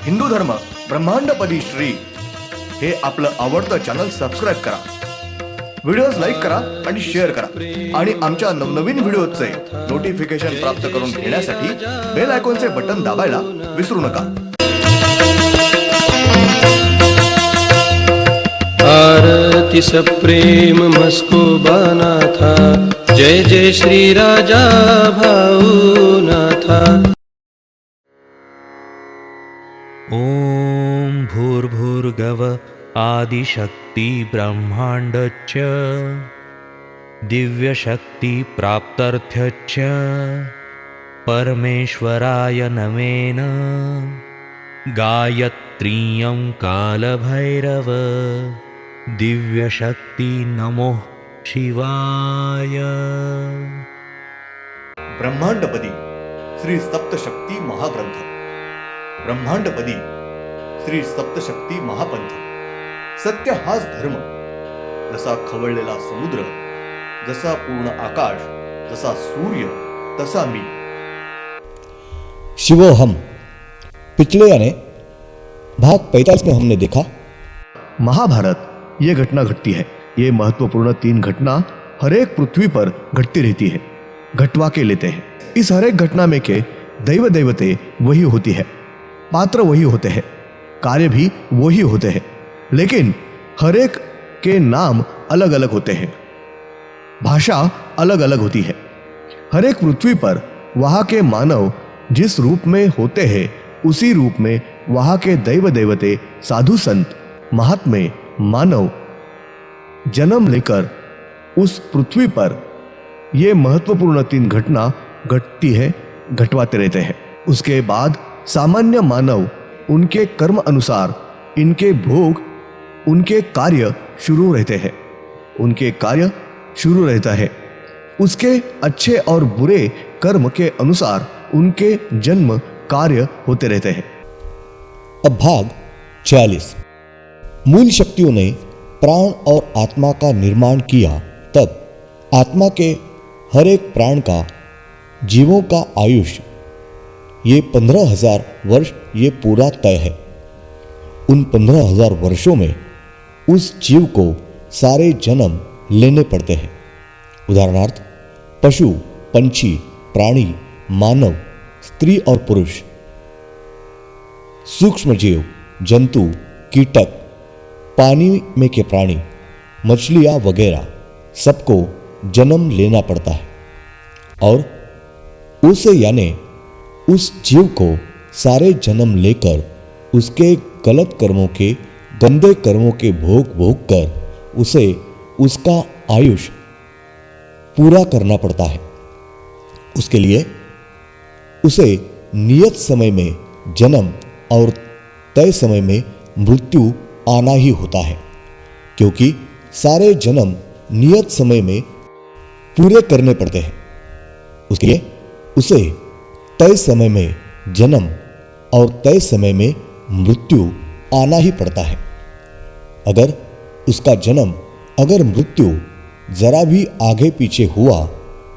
हिंदू धर्म ब्रह्मांडपदी श्री हे आपलं आवडतं चॅनल सबस्क्राईब करा, व्हिडिओज लाईक करा आणि शेअर करा आणि आमच्या नवनवीन व्हिडिओचे नोटिफिकेशन प्राप्त करून घेण्यासाठी बेल आयकॉनचे बटन दाबायला विसरू नका। आरती सप्रेम मस्कोबानाथा, जय जय श्री राजा भाऊनाथा। ॐ भूर्भुर्गव आदिशक्ति ब्रह्माण्डच्च दिव्यशक्ति प्राप्त्यर्थच्च परमेश्वराय नमेन गायत्रीयं कालभैरव दिव्यशक्ति नमो शिवाय। ब्रह्मांडपदी श्री सप्तशक्ती महाग्रंथ, ब्रह्मांडपदी श्री सप्तशक्ती महापंथ। सत्य हाच धर्म, जसा खवळलेला समुद्र, जसा पूर्ण आकाश, जसा सूर्य, तसा मी। शिवोहम। पिछले यानी भाग 45 में हमने देखा महाभारत ये घटना घटती है। ये महत्वपूर्ण 3 घटना हर एक पृथ्वी पर घटती रहती है, घटवा के लेते हैं। इस हर एक घटना में के दैव देवते वही होती है, पात्र वही होते हैं, कार्य भी वही होते हैं, लेकिन हर एक के नाम अलग अलग होते हैं, भाषा अलग अलग होती है। हर एक पृथ्वी पर वहाँ के मानव जिस रूप में होते हैं, उसी रूप में वहाँ के दैव देवते, साधु संत, महात्मे, मानव जन्म लेकर उस पृथ्वी पर ये महत्वपूर्ण 3 घटना घटती है, घटवाते रहते हैं। उसके बाद सामान्य मानव उनके कर्म अनुसार इनके भोग, उनके कार्य शुरू रहते हैं, उनके कार्य शुरू रहता है। उसके अच्छे और बुरे कर्म के अनुसार उनके जन्म कार्य होते रहते हैं। अब भाग 46। मूल शक्तियों ने प्राण और आत्मा का निर्माण किया, तब आत्मा के हर एक प्राण का, जीवों का आयुष्य ये 15,000 वर्ष ये पूरा तय है। उन 15,000 वर्षों में उस जीव को सारे जन्म लेने पड़ते हैं। उदाहरणार्थ पशु, पंछी, प्राणी, मानव, स्त्री और पुरुष, सूक्ष्म जीव, जंतु, कीटक, पानी में के प्राणी, मछलियां वगैरह सबको जन्म लेना पड़ता है। और उसे यानी उस जीव को सारे जन्म लेकर उसके गलत कर्मों के, गंदे कर्मों के भोग भोग कर उसे उसका आयुष्य पूरा करना पड़ता है। उसके लिए उसे नियत समय में जन्म और तय समय में मृत्यु आना ही होता है, क्योंकि सारे जन्म नियत समय में पूरे करने पड़ते हैं। उसके लिए उसे तय समय में जन्म और तय समय में मृत्यु आना ही पड़ता है। अगर उसका जन्म, अगर मृत्यु जरा भी आगे पीछे हुआ,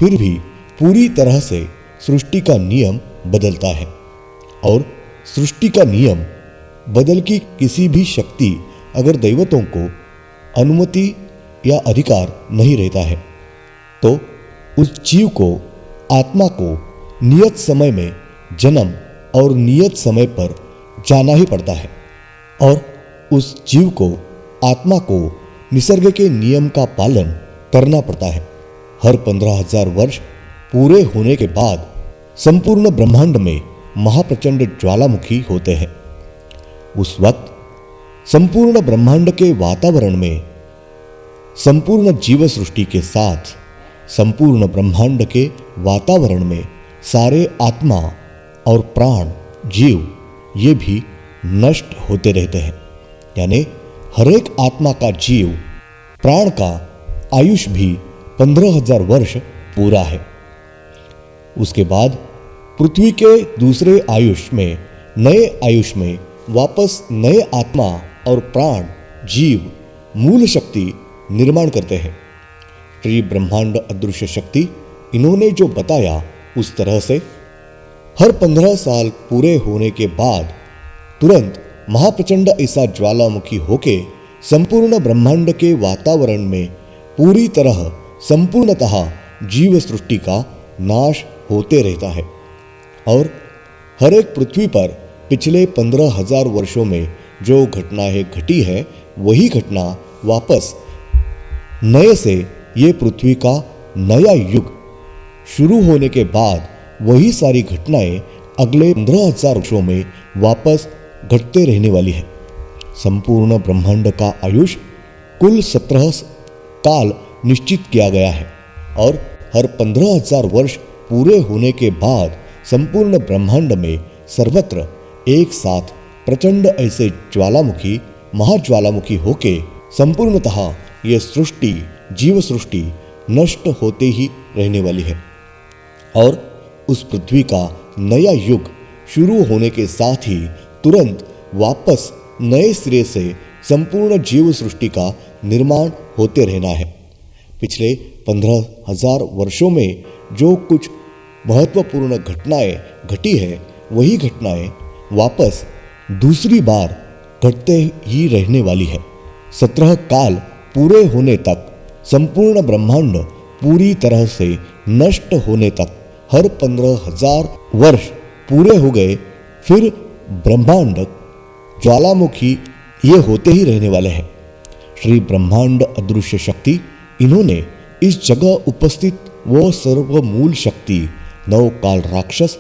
फिर भी पूरी तरह से सृष्टि का नियम बदलता है। और सृष्टि का नियम बदल की किसी भी शक्ति अगर दैवतों को अनुमति या अधिकार नहीं रहता है, तो उस जीव को, आत्मा को नियत समय में जन्म और नियत समय पर जाना ही पड़ता है। और उस जीव को, आत्मा को निसर्ग के नियम का पालन करना पड़ता है। हर 15,000 वर्ष पूरे होने के बाद संपूर्ण ब्रह्मांड में महाप्रचंड ज्वालामुखी होते हैं। उस वक्त संपूर्ण ब्रह्मांड के वातावरण में, संपूर्ण जीव सृष्टि के साथ संपूर्ण ब्रह्मांड के वातावरण में सारे आत्मा और प्राण, जीव ये भी नष्ट होते रहते हैं। यानी हर एक आत्मा का, जीव, प्राण का आयुष भी 15,000 वर्ष पूरा है। उसके बाद पृथ्वी के दूसरे आयुष में, नए आयुष में वापस नए आत्मा और प्राण, जीव, मूल शक्ति निर्माण करते हैं। श्री ब्रह्मांड अदृश्य शक्ति इन्होंने जो बताया, उस तरह से हर 15 साल पूरे होने के बाद तुरंत महाप्रचंड ऐसा ज्वालामुखी होके संपूर्ण ब्रह्मांड के वातावरण में पूरी तरह संपूर्णतः जीव सृष्टि का नाश होते रहता है। और हर एक पृथ्वी पर पिछले 15,000 वर्षों में जो घटनाएं घटी है वही घटना वापस नए से ये पृथ्वी का नया युग शुरू होने के बाद वही सारी घटनाएं अगले 15,000 वर्षों में वापस घटते रहने वाली है। संपूर्ण ब्रह्मांड का आयुष कुल 17 काल निश्चित किया गया है और हर 15,000 वर्ष पूरे होने के बाद संपूर्ण ब्रह्मांड में सर्वत्र एक साथ प्रचंड ऐसे ज्वालामुखी महाज्वालामुखी होके संपूर्णतः ये सृष्टि जीव सृष्टि नष्ट होते ही रहने वाली है और उस पृथ्वी का नया युग शुरू होने के साथ ही तुरंत वापस नए सिरे से संपूर्ण जीव सृष्टि का निर्माण होते रहना है। पिछले 15,000 वर्षों में जो कुछ महत्वपूर्ण घटनाएं घटी है वही घटनाएं वापस दूसरी बार घटते ही रहने वाली है। 17 काल पूरे होने तक संपूर्ण ब्रह्मांड पूरी तरह से नष्ट होने तक हर 15,000 वर्ष पूरे हो गए फिर ब्रह्मांड ज्वालामुखी ये होते ही रहने वाले हैं। श्री ब्रह्मांड अदृश्य शक्ति इन्होंने इस जगह उपस्थित वो सर्वमूल शक्ति नव काल राक्षस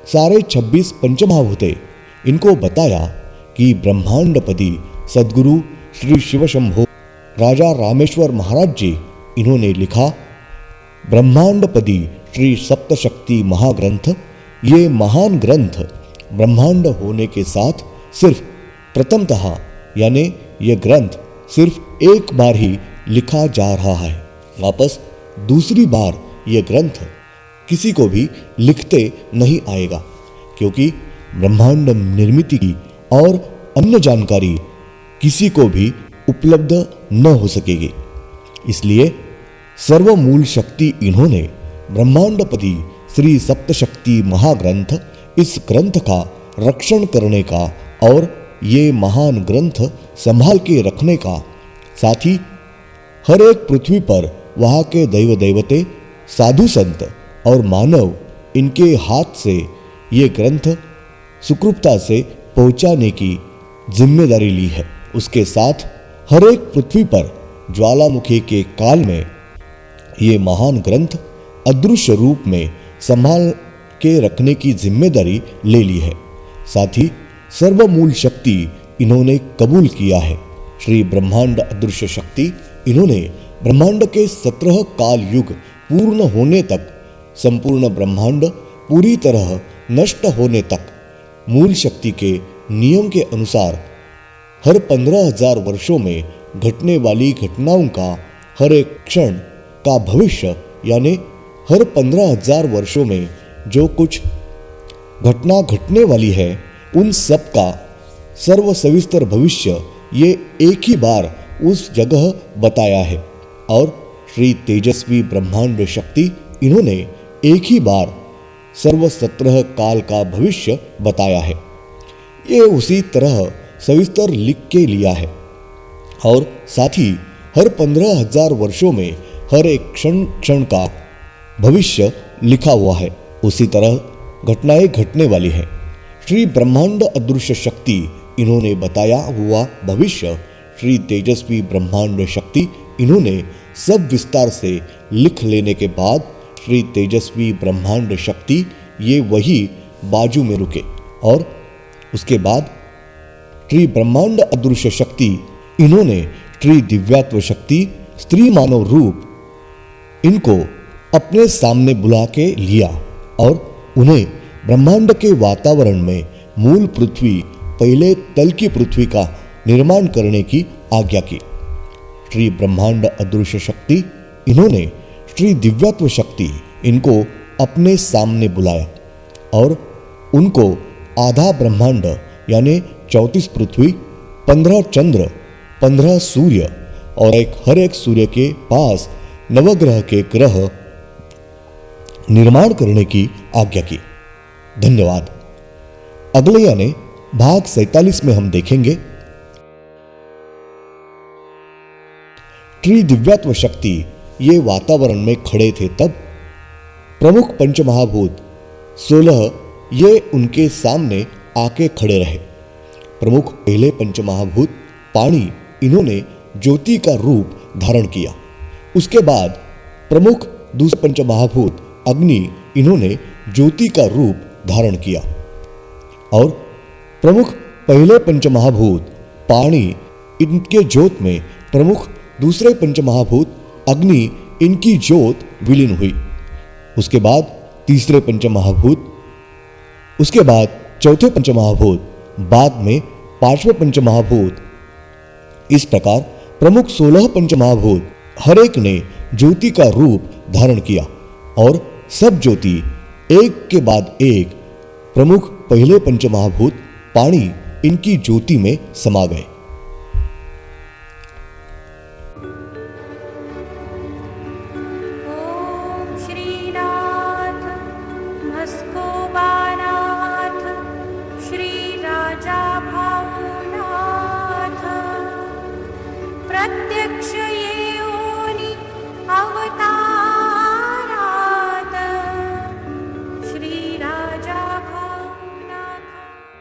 सारे 26 पंचमहाभूते इनको बताया कि ब्रह्मांडपति सद्गुरु श्री शिव शंभो राजा रामेश्वर महाराज जी इन्होंने लिखा, ब्रह्मांडपति श्री सप्तशक्ति महाग्रंथ ये महान ग्रंथ ब्रह्मांड होने के साथ सिर्फ प्रथमतः यानी ये ग्रंथ सिर्फ एक बार ही लिखा जा रहा है। वापस दूसरी बार ये ग्रंथ किसी को भी लिखते नहीं आएगा क्योंकि ब्रह्मांड निर्मित की और अन्य जानकारी किसी को भी उपलब्ध न हो सकेगी। इसलिए सर्वमूल शक्ति इन्होंने ब्रह्मांडपति श्री सप्तशक्ति महाग्रंथ इस ग्रंथ का रक्षण करने का और ये महान ग्रंथ संभाल के रखने का, साथ ही हर एक पृथ्वी पर वहाँ के दैव देवते साधु संत और मानव इनके हाथ से ये ग्रंथ सुकृपता से पहुंचाने की जिम्मेदारी ली है। उसके साथ हर एक पृथ्वी पर ज्वालामुखी के काल में ये महान ग्रंथ अदृश्य रूप में संभाल के रखने की जिम्मेदारी ले ली है। साथ ही सर्वमूल शक्ति इन्होंने कबूल किया है। श्री ब्रह्मांड अदृश्य शक्ति इन्होंने ब्रह्मांड के 17 काल युग पूर्ण होने तक संपूर्ण ब्रह्मांड पूरी तरह नष्ट होने तक मूल शक्ति के नियम के अनुसार हर 15,000 वर्षों में घटने वाली घटनाओं का हर एक क्षण का भविष्य यानी हर 15,000 वर्षों में जो कुछ घटना घटने वाली है उन सब का सर्व सविस्तर भविष्य ये एक ही बार उस जगह बताया है। और श्री तेजस्वी ब्रह्मांड शक्ति इन्होंने एक ही बार सर्व 17 काल का भविष्य बताया है। ये उसी तरह सविस्तर लिख के लिया है और साथ ही हर 15,000 वर्षों में हर एक क्षण क्षण का भविष्य लिखा हुआ है। उसी तरह घटनाएं घटने वाली है। श्री ब्रह्मांड अदृश्य शक्ति इन्होंने बताया हुआ भविष्य श्री तेजस्वी ब्रह्मांड शक्ति इन्होंने सब विस्तार से लिख लेने के बाद श्री तेजस्वी ब्रह्मांड शक्ति ये वही बाजू में रुके और उसके बाद श्री ब्रह्मांड अदृश्य शक्ति इन्होंने श्री दिव्यात्व शक्ति स्त्री मानव रूप इनको अपने सामने बुला के लिया और उन्हें ब्रह्मांड के वातावरण में मूल पृथ्वी पहले तल की पृथ्वी का निर्माण करने की आज्ञा की। श्री ब्रह्मांड अदृश्य शक्ति इन्होंने श्री दिव्यत्व शक्ति इनको अपने सामने बुलाया और उनको आधा ब्रह्मांड यानी 34 पृथ्वी, 15 चंद्र, 15 सूर्य और हर एक सूर्य के पास नवग्रह के ग्रह निर्माण करने की आज्ञा की। धन्यवाद। अगले यानी भाग 47 में हम देखेंगे त्रिदिव्यत्व शक्ति ये वातावरण में खड़े थे तब प्रमुख पंचमहाभूत 16 ये उनके सामने आके खड़े रहे। प्रमुख पहले पंचमहाभूत पानी, इन्होंने ज्योति का रूप धारण किया। उसके बाद प्रमुख दूसरे पंचमहाभूत अग्नि, इन्होंने ज्योति का रूप धारण किया। और प्रमुख पहले पंचमहाभूत पानी, इनके ज्योत में प्रमुख दूसरे पंचमहाभूत अग्नि, इनकी ज्योत विलीन हुई। उसके बाद तीसरे पंचमहाभूत, उसके बाद चौथे पंचमहाभूत, बाद में पांचवें पंचमहाभूत। इस प्रकार प्रमुख 16 पंचमहाभूत हर एक ने ज्योति का रूप धारण किया और सब ज्योति एक के बाद एक प्रमुख पहले पंचमहाभूत पानी, इनकी ज्योति में समा गए। ओम श्रीनाथ मस्कोबानाथ श्री राजा भाऊनाथ प्रत्यक्ष ये